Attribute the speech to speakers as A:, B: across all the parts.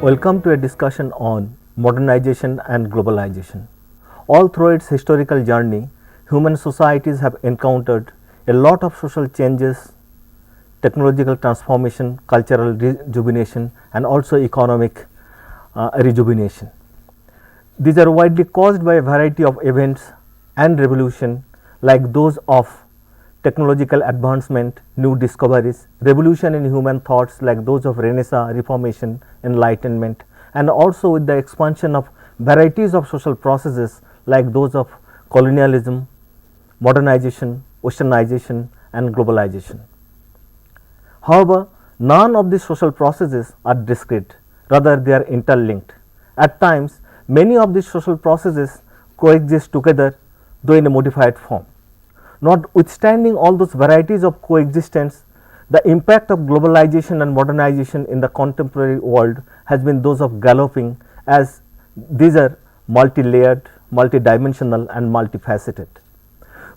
A: Welcome to a discussion on modernization and globalization. All through its historical journey, human societies have encountered a lot of social changes, technological transformation, cultural rejuvenation, and also economic rejuvenation. These are widely caused by a variety of events and revolution like those of technological advancement, new discoveries, revolution in human thoughts like those of Renaissance, Reformation, Enlightenment, and also with the expansion of varieties of social processes like those of colonialism, modernization, westernization, and globalization. However, none of these social processes are discrete, rather they are interlinked. At times, many of these social processes coexist together, though in a modified form. Notwithstanding all those varieties of coexistence, the impact of globalization and modernization in the contemporary world has been those of galloping, as these are multi-layered, multidimensional, and multifaceted.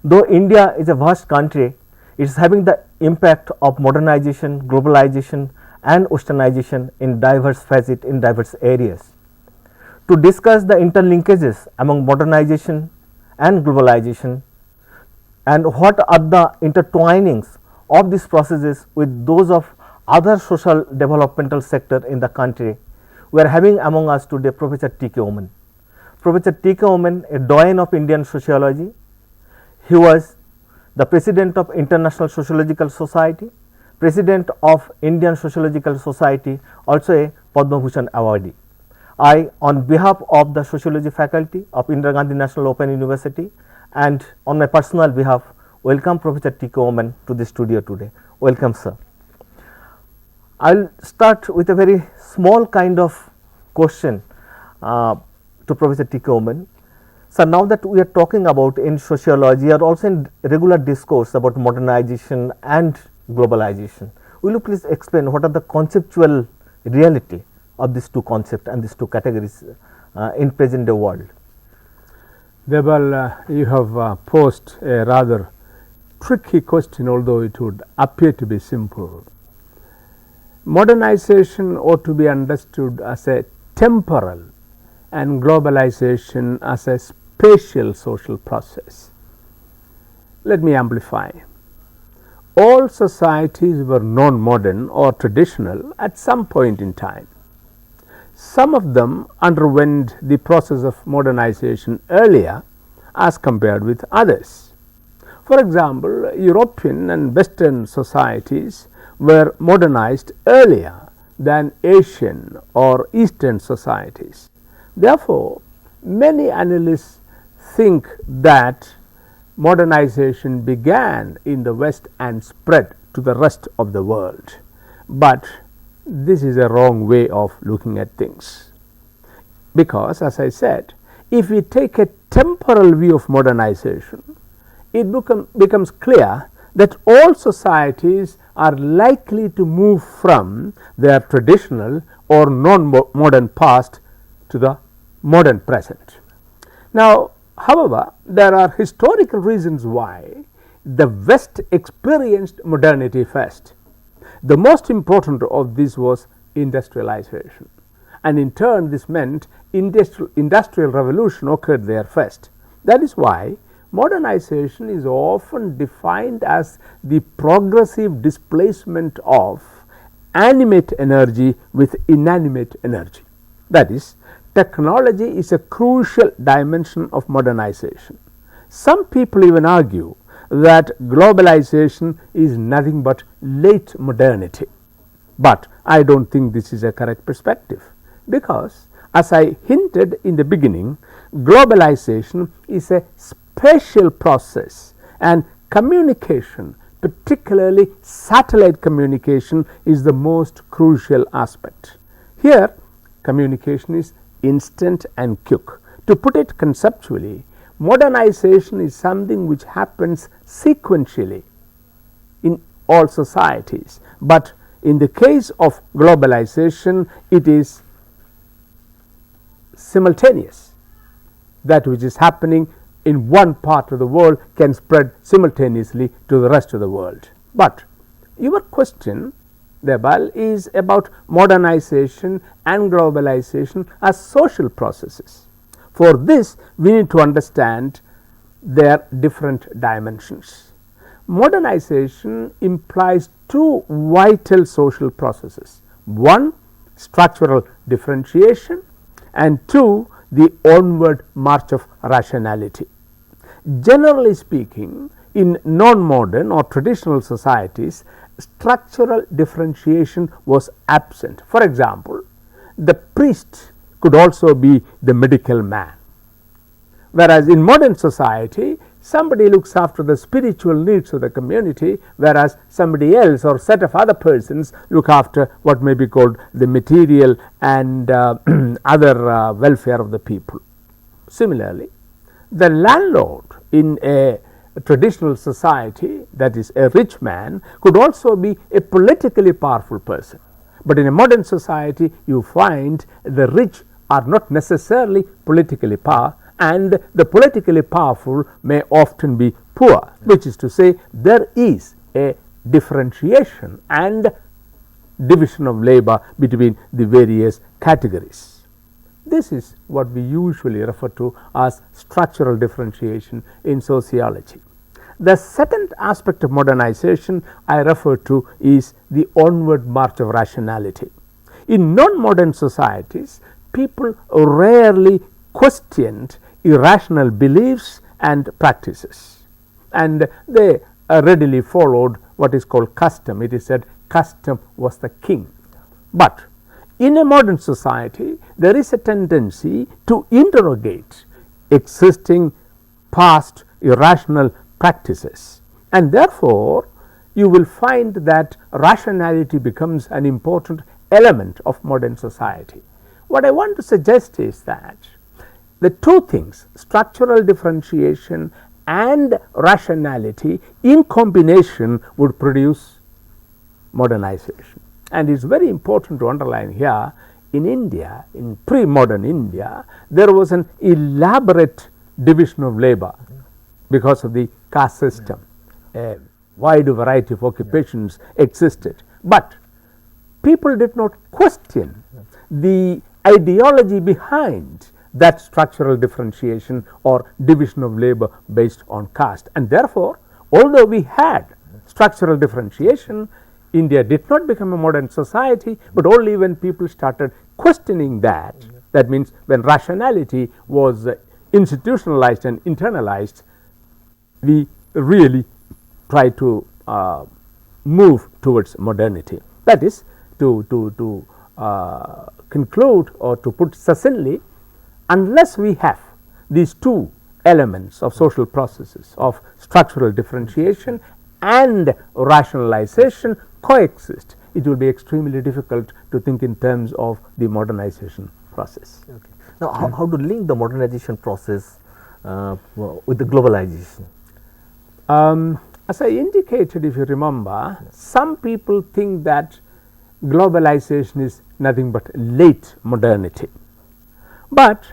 A: Though India is a vast country, it is having the impact of modernization, globalization, and westernization in diverse facets in diverse areas. To discuss the interlinkages among modernization and globalization, and what are the intertwinings of these processes with those of other social developmental sector in the country, we are having among us today Professor T. K. Oman. Professor T. K. Oman, a doyen of Indian sociology. He was the president of International Sociological Society, president of Indian Sociological Society, also a Padma Bhushan awardee. I, on behalf of the sociology faculty of Indira Gandhi National Open University, and on my personal behalf, welcome Professor T. K. Oman to the studio today. Welcome, sir. I will start with a very small kind of question to Professor T. K. Oman. Sir, now that we are talking about in sociology or also in regular discourse about modernization and globalization, will you please explain what are the conceptual reality of these two concepts and these two categories in present day world?
B: Debal, you have posed a rather tricky question, although it would appear to be simple. Modernization ought to be understood as a temporal and globalization as a spatial social process. Let me amplify. All societies were non-modern or traditional at some point in time. Some of them underwent the process of modernization earlier as compared with others. For example, European and Western societies were modernized earlier than Asian or Eastern societies. Therefore, many analysts think that modernization began in the West and spread to the rest of the world. But this is a wrong way of looking at things, because as I said, if we take a temporal view of modernization, it becomes clear that all societies are likely to move from their traditional or non-modern past to the modern present. Now, however, there are historical reasons why the West experienced modernity first. The most important of this was industrialization, and in turn this meant industrial revolution occurred there first. That is why modernization is often defined as the progressive displacement of animate energy with inanimate energy. That is, technology is a crucial dimension of modernization. Some people even argue that globalization is nothing but late modernity, but I do not think this is a correct perspective, because as I hinted in the beginning, globalization is a spatial process, and communication, particularly satellite communication, is the most crucial aspect. Here communication is instant and quick. To put it conceptually, modernization is something which happens sequentially in all societies, but in the case of globalization, it is simultaneous. That which is happening in one part of the world can spread simultaneously to the rest of the world. But your question the above is about modernization and globalization as social processes. For this, we need to understand their different dimensions. Modernization implies two vital social processes: one, structural differentiation, and two, the onward march of rationality. Generally speaking, in non-modern or traditional societies, structural differentiation was absent. For example, the priest could also be the medical man, whereas in modern society somebody looks after the spiritual needs of the community, whereas somebody else or set of other persons look after what may be called the material and other welfare of the people. Similarly, the landlord in a traditional society, that is a rich man, could also be a politically powerful person. But in a modern society, you find the rich are not necessarily politically powerful, and the politically powerful may often be poor, which is to say there is a differentiation and division of labor between the various categories. This is what we usually refer to as structural differentiation in sociology. The second aspect of modernization I refer to is the onward march of rationality. In non-modern societies, people rarely questioned irrational beliefs and practices, and they readily followed what is called custom. It is said custom was the king. But in a modern society, there is a tendency to interrogate existing past irrational practices, and therefore you will find that rationality becomes an important element of modern society. What I want to suggest is that the two things, structural differentiation and rationality, in combination would produce modernization. And it is very important to underline here, in India, in pre-modern India, there was an elaborate division of labor because of the caste system. A wide variety of occupations existed, but people did not question the ideology behind that structural differentiation or division of labor based on caste. And therefore, although we had structural differentiation, India did not become a modern society, but only when people started questioning that. That means when rationality was institutionalized and internalized, we really try to move towards modernity. That is, to conclude or to put succinctly, unless we have these two elements of social processes of structural differentiation and rationalization coexist, it will be extremely difficult to think in terms of the modernization process.
A: Okay. Now, how to link the modernization process with the globalization?
B: As I indicated, if you remember, some people think that globalization is nothing but late modernity. But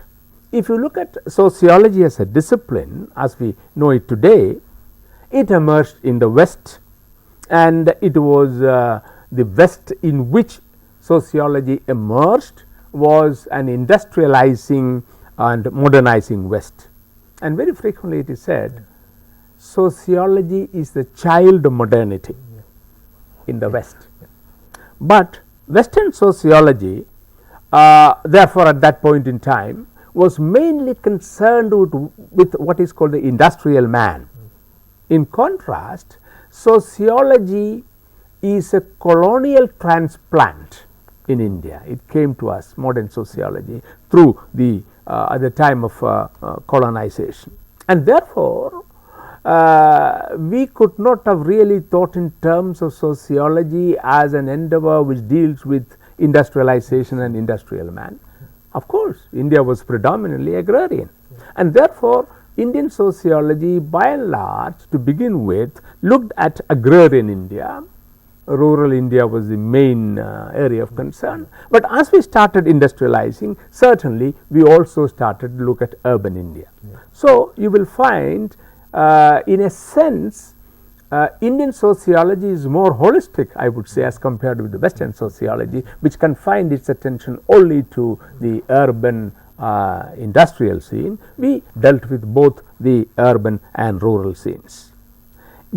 B: if you look at sociology as a discipline as we know it today, it emerged in the West, and it was the West in which sociology emerged was an industrializing and modernizing West. And very frequently it is said sociology is the child of modernity in the West. But Western sociology, therefore, at that point in time was mainly concerned with what is called the industrial man. In contrast, sociology is a colonial transplant in India. It came to us, modern sociology, through the at the time of colonization, and therefore we could not have really thought in terms of sociology as an endeavor which deals with industrialization and industrial man. Of course, India was predominantly agrarian, and therefore Indian sociology by and large to begin with looked at agrarian India. Rural India was the main area of concern, but as we started industrializing, certainly we also started to look at urban India. So you will find in a sense Indian sociology is more holistic, I would say, as compared with the Western sociology, which confined its attention only to the urban industrial scene. We dealt with both the urban and rural scenes.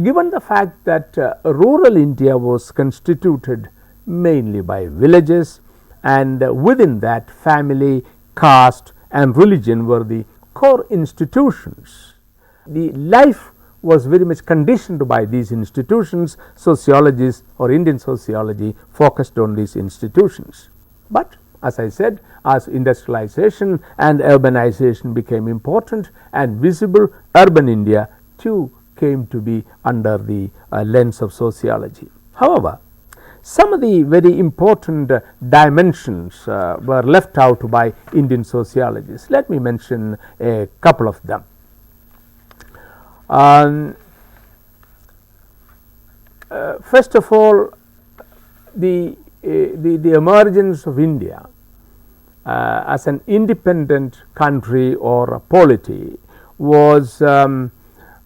B: Given the fact that rural India was constituted mainly by villages, and within that family, caste and religion were the core institutions, the life was very much conditioned by these institutions. Sociologists or Indian sociology focused on these institutions. But as I said, as industrialization and urbanization became important and visible, urban India too came to be under the lens of sociology. However, some of the very important dimensions were left out by Indian sociologists. Let me mention a couple of them. First of all, the emergence of India as an independent country or a polity was out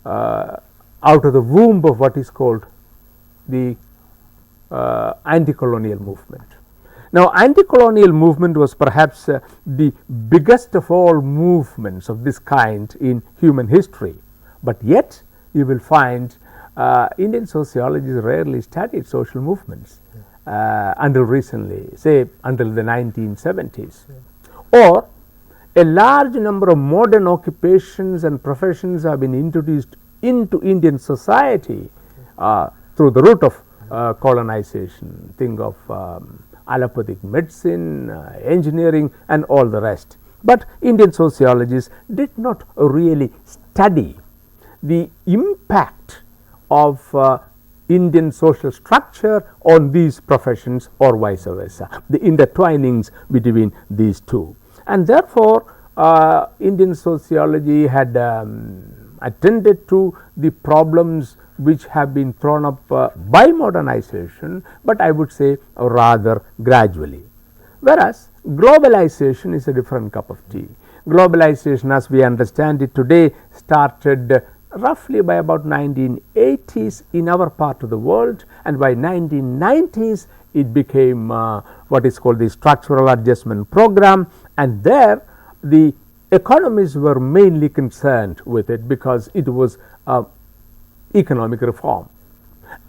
B: of the womb of what is called the anti-colonial movement. Now, anti-colonial movement was perhaps the biggest of all movements of this kind in human history, but yet you will find Indian sociologists rarely studied social movements until recently, say until the 1970s. Or a large number of modern occupations and professions have been introduced into Indian society through the route of colonization. Think of allopathic medicine, engineering and all the rest. But Indian sociologists did not really study the impact of Indian social structure on these professions or vice versa, the intertwinings between these two. And therefore, Indian sociology had attended to the problems which have been thrown up by modernization, but I would say rather gradually. Whereas, globalization is a different cup of tea. Globalization as we understand it today started roughly by about 1980s in our part of the world, and by 1990s it became what is called the structural adjustment program, and there the economists were mainly concerned with it because it was economic reform,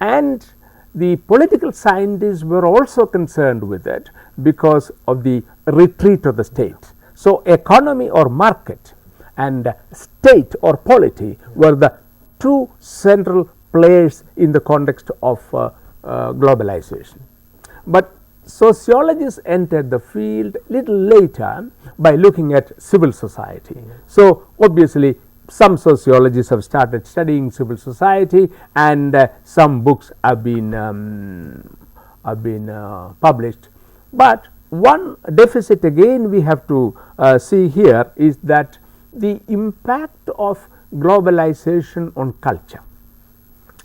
B: and the political scientists were also concerned with it because of the retreat of the state. So, economy or market and state or polity were the two central players in the context of globalization. But sociologists entered the field little later by looking at civil society. So, obviously, some sociologists have started studying civil society, and some books have been published. But one deficit again we have to see here is that the impact of globalization on culture.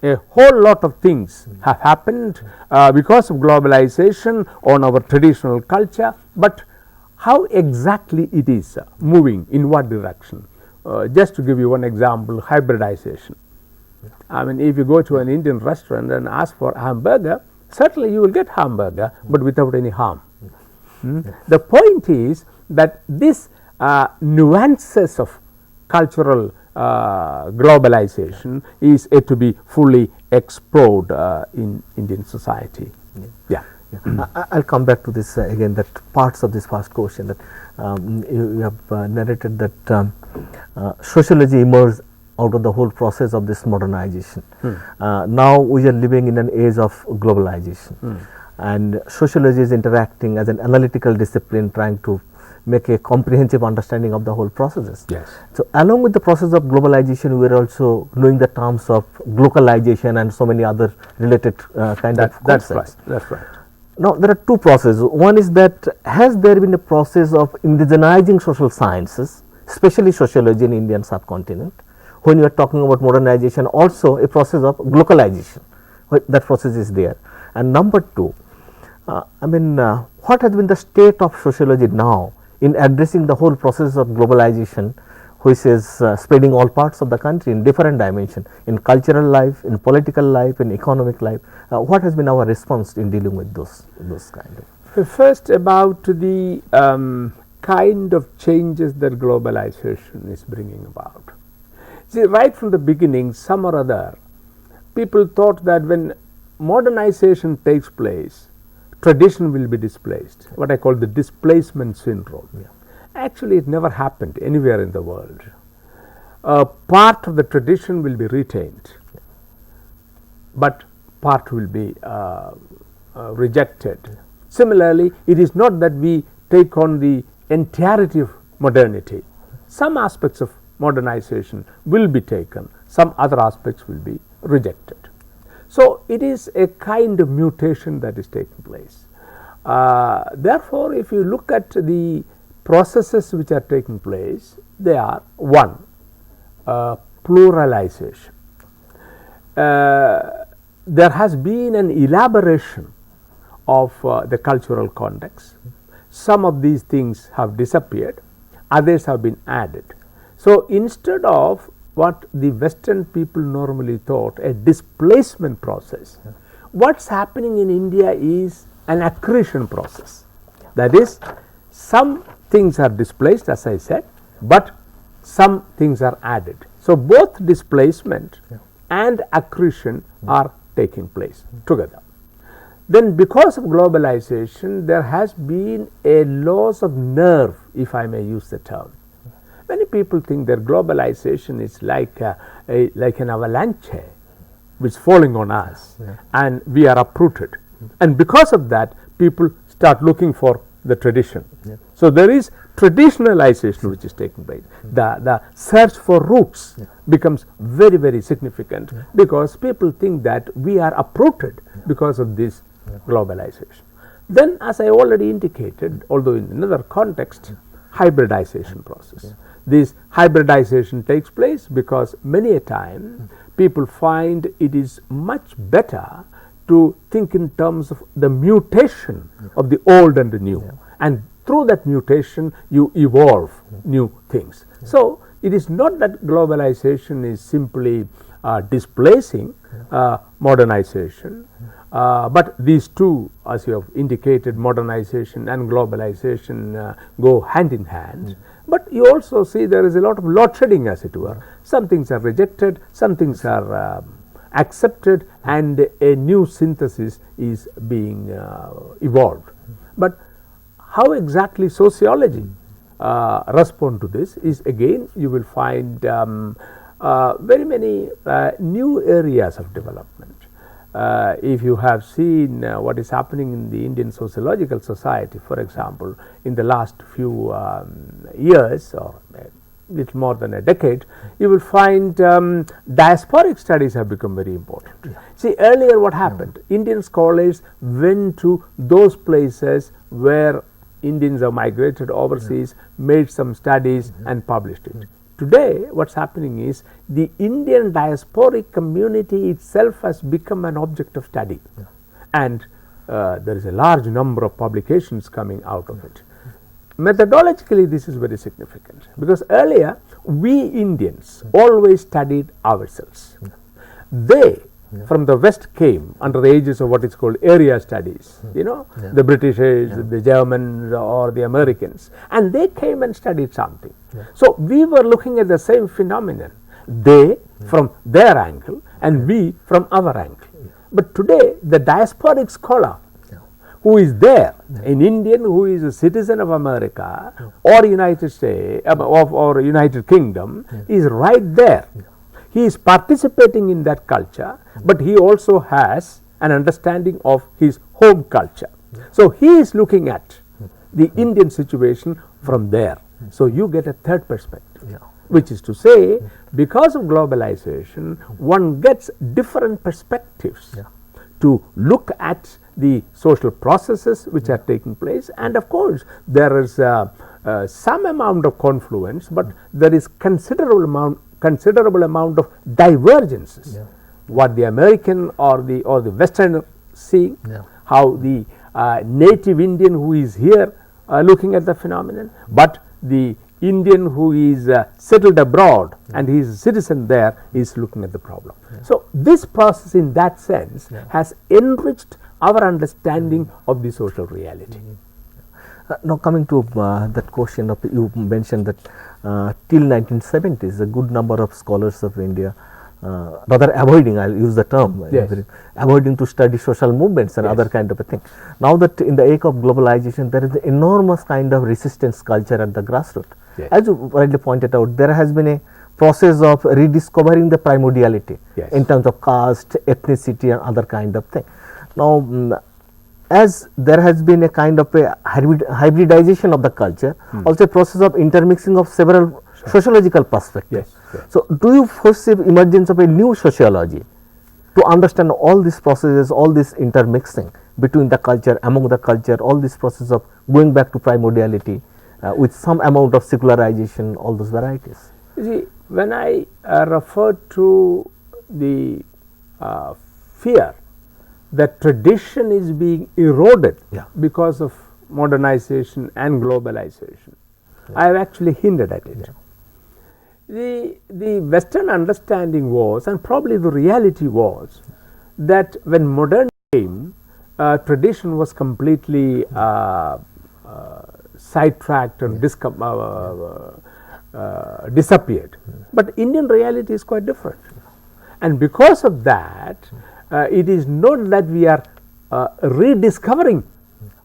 B: A whole lot of things have happened because of globalization on our traditional culture, but how exactly it is moving, in what direction? Just to give you one example, hybridization. I mean, if you go to an Indian restaurant and ask for a hamburger, certainly you will get hamburger, but without any harm. The point is that this nuances of cultural globalization is yet to be fully explored in Indian society. Yeah.
A: I'll come back to this again, that parts of this first question that you have narrated that sociology emerged out of the whole process of this modernization. Now we are living in an age of globalization, and sociology is interacting as an analytical discipline trying to make a comprehensive understanding of the whole processes.
B: Yes.
A: So, along with the process of globalization, we are also knowing the terms of globalization and so many other related kind of concepts.
B: That's right. That's right.
A: Now, there are two processes. One is that has there been a process of indigenizing social sciences, especially sociology in Indian subcontinent? When you are talking about modernization, also a process of globalization, that process is there. And number two, what has been the state of sociology now in addressing the whole process of globalization, which is spreading all parts of the country in different dimensions, in cultural life, in political life, in economic life. What has been our response in dealing with those kind of?
B: First, about the kind of changes that globalization is bringing about. See, right from the beginning, some or other, people thought that when modernization takes place, tradition will be displaced, what I call the displacement syndrome.
A: Yeah.
B: Actually, it never happened anywhere in the world. Part of the tradition will be retained, but part will be rejected. Similarly, it is not that we take on the entirety of modernity. Some aspects of modernization will be taken, some other aspects will be rejected. So, it is a kind of mutation that is taking place. Therefore, if you look at the processes which are taking place, they are one, pluralization. There has been an elaboration of the cultural context. Some of these things have disappeared, others have been added. So, instead of what the Western people normally thought a displacement process, what is happening in India is an accretion process. That is, some things are displaced, as I said, but some things are added. So, both displacement and accretion are taking place together. Then, because of globalization, there has been a loss of nerve, if I may use the term. Many people think that globalization is like an avalanche which is falling on us, and we are uprooted. And because of that, people start looking for the tradition. So, there is traditionalization which is taking place. The search for roots becomes very, very significant, because people think that we are uprooted because of this globalization. Then, as I already indicated, although in another context, hybridization process. This hybridization takes place because many a time people find it is much better to think in terms of the mutation of the old and the new, and through that mutation you evolve new things. So, it is not that globalization is simply displacing modernization, but these two, as you have indicated, modernization and globalization go hand in hand. But you also see there is a lot of load shedding, as it were. Some things are rejected, some things are accepted, and a new synthesis is being evolved. But how exactly sociology respond to this is, again, you will find very many new areas of development. If you have seen what is happening in the Indian Sociological Society, for example, in the last few years, or a little more than a decade, you will find diasporic studies have become very important. See, earlier what happened? Indian scholars went to those places where Indians have migrated overseas, made some studies and published it. Today, what is happening is the Indian diasporic community itself has become an object of study, and there is a large number of publications coming out of it. Methodologically, this is very significant, because earlier we Indians always studied ourselves. They from the West came under the aegis of what is called area studies, the Britishers, the Germans, or the Americans, and they came and studied something. So, we were looking at the same phenomenon, they from their angle and we from our angle. But today, the diasporic scholar who is there, an Indian who is a citizen of America or United States or United Kingdom, is right there. He is participating in that culture, but he also has an understanding of his home culture. So, he is looking at the Indian situation from there. So, you get a third perspective, which is to say, because of globalization, one gets different perspectives to look at the social processes which are taking place, and of course, there is some amount of confluence, but there is considerable amount of divergences. What the American or the Western see, how the native Indian who is here looking at the phenomenon, but the Indian who is settled abroad and he is a citizen there is looking at the problem. So, this process in that sense has enriched our understanding of the social reality.
A: Now coming to that question of, you mentioned that till 1970s a good number of scholars of India rather avoiding, I will use the term, avoiding to study social movements and other kind of a thing. Now that in the age of globalization there is an enormous kind of resistance culture at the grassroots. As you rightly pointed out, there has been a process of rediscovering the primordiality in terms of caste, ethnicity and other kind of thing. Now as there has been a kind of a hybridization of the culture, also a process of intermixing of several sociological perspectives. So, do you foresee emergence of a new sociology to understand all these processes, all this intermixing between the culture, among the culture, all this process of going back to primordiality with some amount of secularization, all those varieties?
B: You see, when I refer to the fear that tradition is being eroded because of modernization and globalization, I have actually hinted at it. The Western understanding was, and probably the reality was, that when modernity came, tradition was completely sidetracked and disappeared. But Indian reality is quite different. And because of that, it is not that we are rediscovering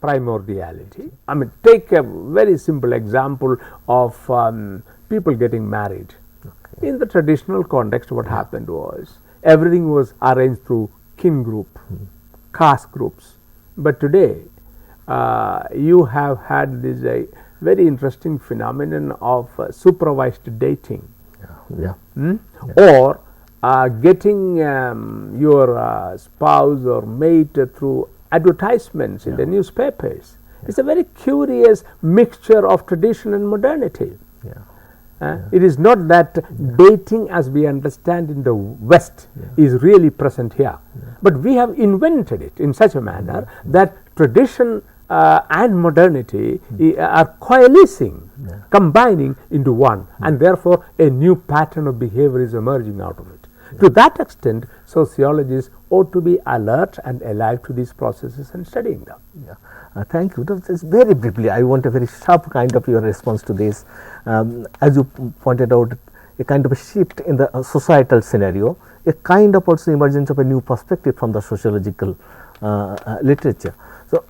B: primordiality. I mean, take a very simple example of people getting married. In the traditional context, what happened was everything was arranged through kin group, caste groups. But today, you have had this very interesting phenomenon of supervised dating, or getting your spouse or mate through advertisements in the newspapers. It's a very curious mixture of tradition and modernity. It is not that dating as we understand in the West is really present here, but we have invented it in such a manner that tradition and modernity are coalescing, combining into one, and therefore a new pattern of behavior is emerging out of it. To that extent, sociologists ought to be alert and alive to these processes and studying them.
A: Thank you. Just very briefly, I want a very sharp kind of your response to this. As you pointed out, a kind of a shift in the societal scenario, a kind of also emergence of a new perspective from the sociological literature. So,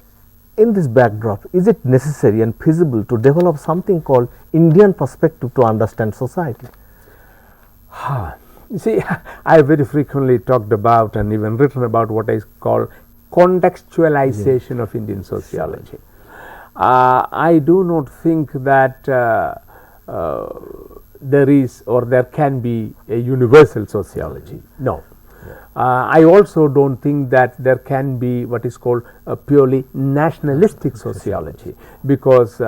A: in this backdrop, is it necessary and feasible to develop something called Indian perspective to understand society?
B: You see, I have very frequently talked about and even written about what I call contextualization of Indian sociology. I do not think that there is or there can be a universal sociology. No. I also don't think that there can be what is called a purely nationalistic sociology, because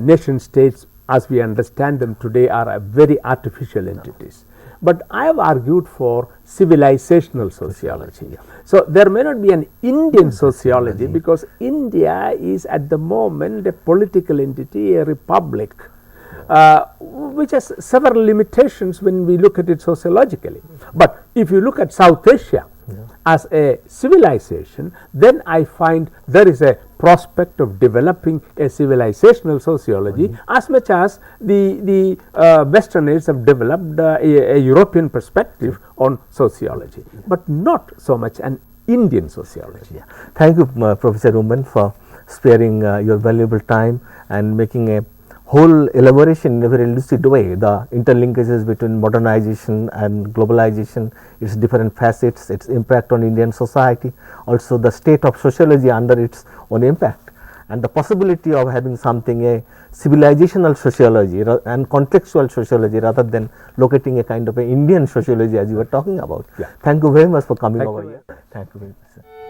B: nation states as we understand them today are very artificial entities. But I have argued for civilizational sociology. So, there may not be an Indian sociology, because India is at the moment a political entity, a republic, which has several limitations when we look at it sociologically. But if you look at South Asia as a civilization, then I find there is a prospect of developing a civilizational sociology as much as the Westerners have developed a European perspective on sociology, but not so much an Indian sociology.
A: Thank you, Professor Ruben, for sparing your valuable time and making a whole elaboration in a very lucid way, the interlinkages between modernization and globalization, its different facets, its impact on Indian society, also the state of sociology under its own impact, and the possibility of having something a civilizational sociology and contextual sociology rather than locating a kind of a Indian sociology as you were talking about. Thank you very much for coming over here. Thank you very much, sir.